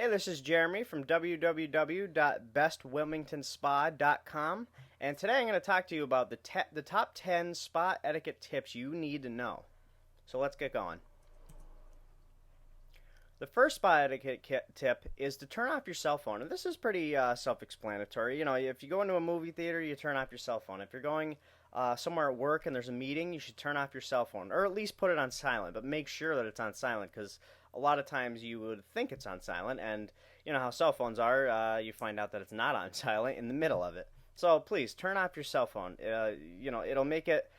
Hey, this is Jeremy from www.bestwilmingtonspa.com, and today I'm going to talk to you about the top 10 spa etiquette tips you need to know. So let's get going. The first spa etiquette tip is to turn off your cell phone, and this is pretty self-explanatory. You know, if you go into a movie theater, you turn off your cell phone. If you're going somewhere at work and there's a meeting, you should turn off your cell phone, or at least put it on silent, but make sure that it's on silent, because a lot of times you would think it's on silent, and you know how cell phones are, you find out that it's not on silent in the middle of it. So please turn off your cell phone. It'll make it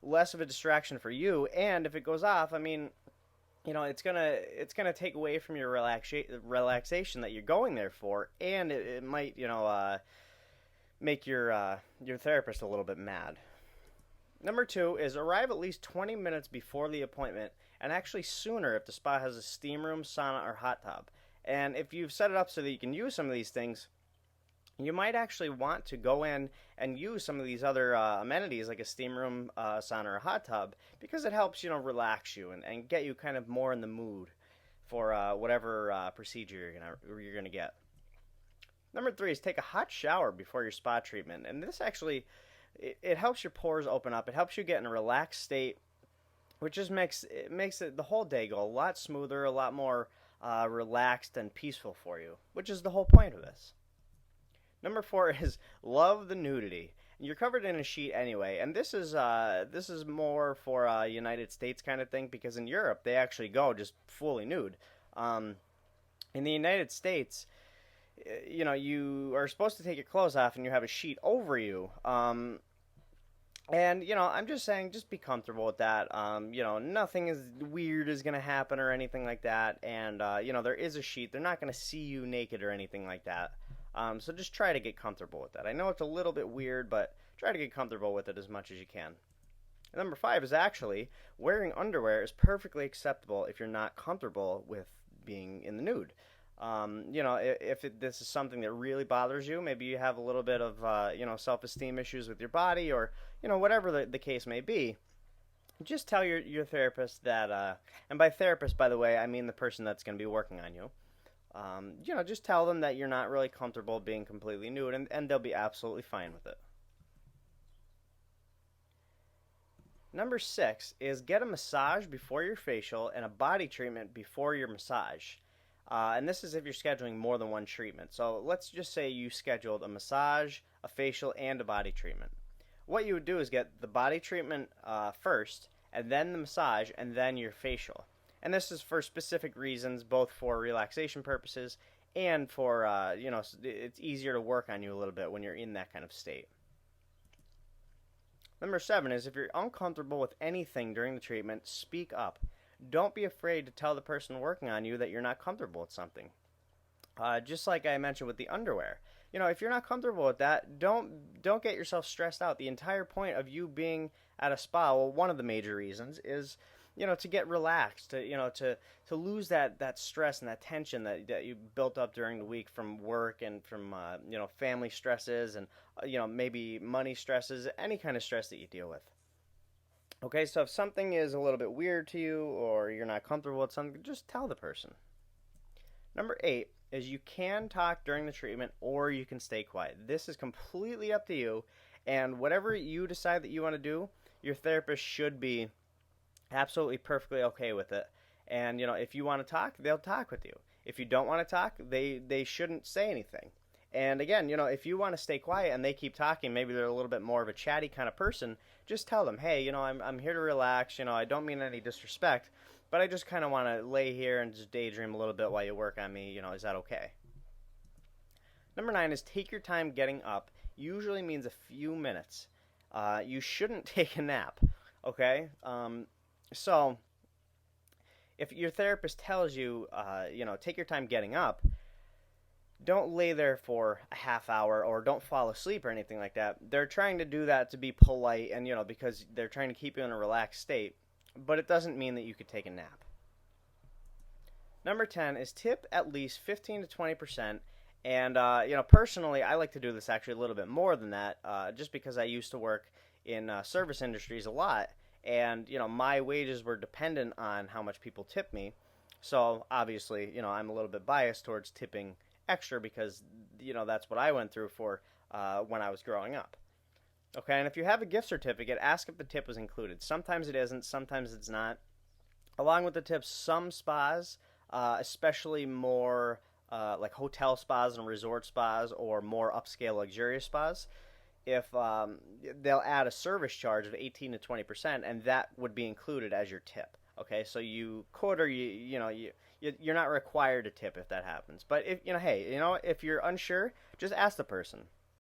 less of a distraction for you, and if it goes off, it's gonna take away from your relaxation that you're going there for, and it might make your therapist a little bit mad. Number two is arrive at least 20 minutes before the appointment, and actually sooner if the spa has a steam room, sauna, or hot tub. And if you've set it up so that you can use some of these things, you might actually want to go in and use some of these other amenities like a steam room, sauna, or a hot tub, because it helps relax you and get you kind of more in the mood for whatever procedure you're gonna get. Number three is take a hot shower before your spa treatment, and this actually it helps your pores open up. It helps you get in a relaxed state, which just makes it the whole day go a lot smoother, a lot more relaxed and peaceful for you, which is the whole point of this. Number four is love the nudity. You're covered in a sheet anyway, and this is more for a United States kind of thing, because in Europe they actually go just fully nude. In the United States, you are supposed to take your clothes off and you have a sheet over you. And I'm just saying, just be comfortable with that. Nothing is weird is gonna happen or anything like that. And there is a sheet. They're not gonna see you naked or anything like that. So just try to get comfortable with that. I know it's a little bit weird, but try to get comfortable with it as much as you can. And number five is actually wearing underwear is perfectly acceptable if you're not comfortable with being in the nude. If this is something that really bothers you, maybe you have a little bit of, self-esteem issues with your body, or, whatever the case may be, just tell your therapist that, and by therapist, by the way, I mean the person that's going to be working on you. Just tell them that you're not really comfortable being completely nude, and they'll be absolutely fine with it. Number six is get a massage before your facial and a body treatment before your massage. And this is if you're scheduling more than one treatment. So let's just say you scheduled a massage, a facial, and a body treatment. What you would do is get the body treatment first, and then the massage, and then your facial. And this is for specific reasons, both for relaxation purposes and for, it's easier to work on you a little bit when you're in that kind of state. Number seven is if you're uncomfortable with anything during the treatment, speak up. Don't be afraid to tell the person working on you that you're not comfortable with something. Just like I mentioned with the underwear. If you're not comfortable with that, don't get yourself stressed out. The entire point of you being at a spa, well, one of the major reasons is, to get relaxed, to lose that stress and that tension that you built up during the week from work and from, family stresses and, maybe money stresses, any kind of stress that you deal with. Okay, so if something is a little bit weird to you or you're not comfortable with something, just tell the person. Number eight is you can talk during the treatment or you can stay quiet. This is completely up to you, and whatever you decide that you want to do, your therapist should be absolutely perfectly okay with it. And, if you want to talk, they'll talk with you. If you don't want to talk, they shouldn't say anything. And again, if you want to stay quiet and they keep talking, maybe they're a little bit more of a chatty kind of person, just tell them, hey, I'm here to relax, I don't mean any disrespect, but I just kind of want to lay here and just daydream a little bit while you work on me, is that okay? Number nine is take your time getting up. Usually means a few minutes. You shouldn't take a nap, okay? So if your therapist tells you, take your time getting up, don't lay there for a half hour or don't fall asleep or anything like that. They're trying to do that to be polite and, because they're trying to keep you in a relaxed state, but it doesn't mean that you could take a nap. Number 10 is tip at least 15 to 20%. And, personally, I like to do this actually a little bit more than that, just because I used to work in service industries a lot. And, my wages were dependent on how much people tip me. So obviously, I'm a little bit biased towards tipping extra because that's what I went through for when I was growing up. Okay, and if you have a gift certificate, ask if the tip was included. Sometimes it isn't, sometimes it's not. Along with the tips, some spas, especially more like hotel spas and resort spas or more upscale luxurious spas, if they'll add a service charge of 18 to 20%, and that would be included as your tip. Okay, so you could or you're not required to tip if that happens. But if hey, if you're unsure, just ask the person.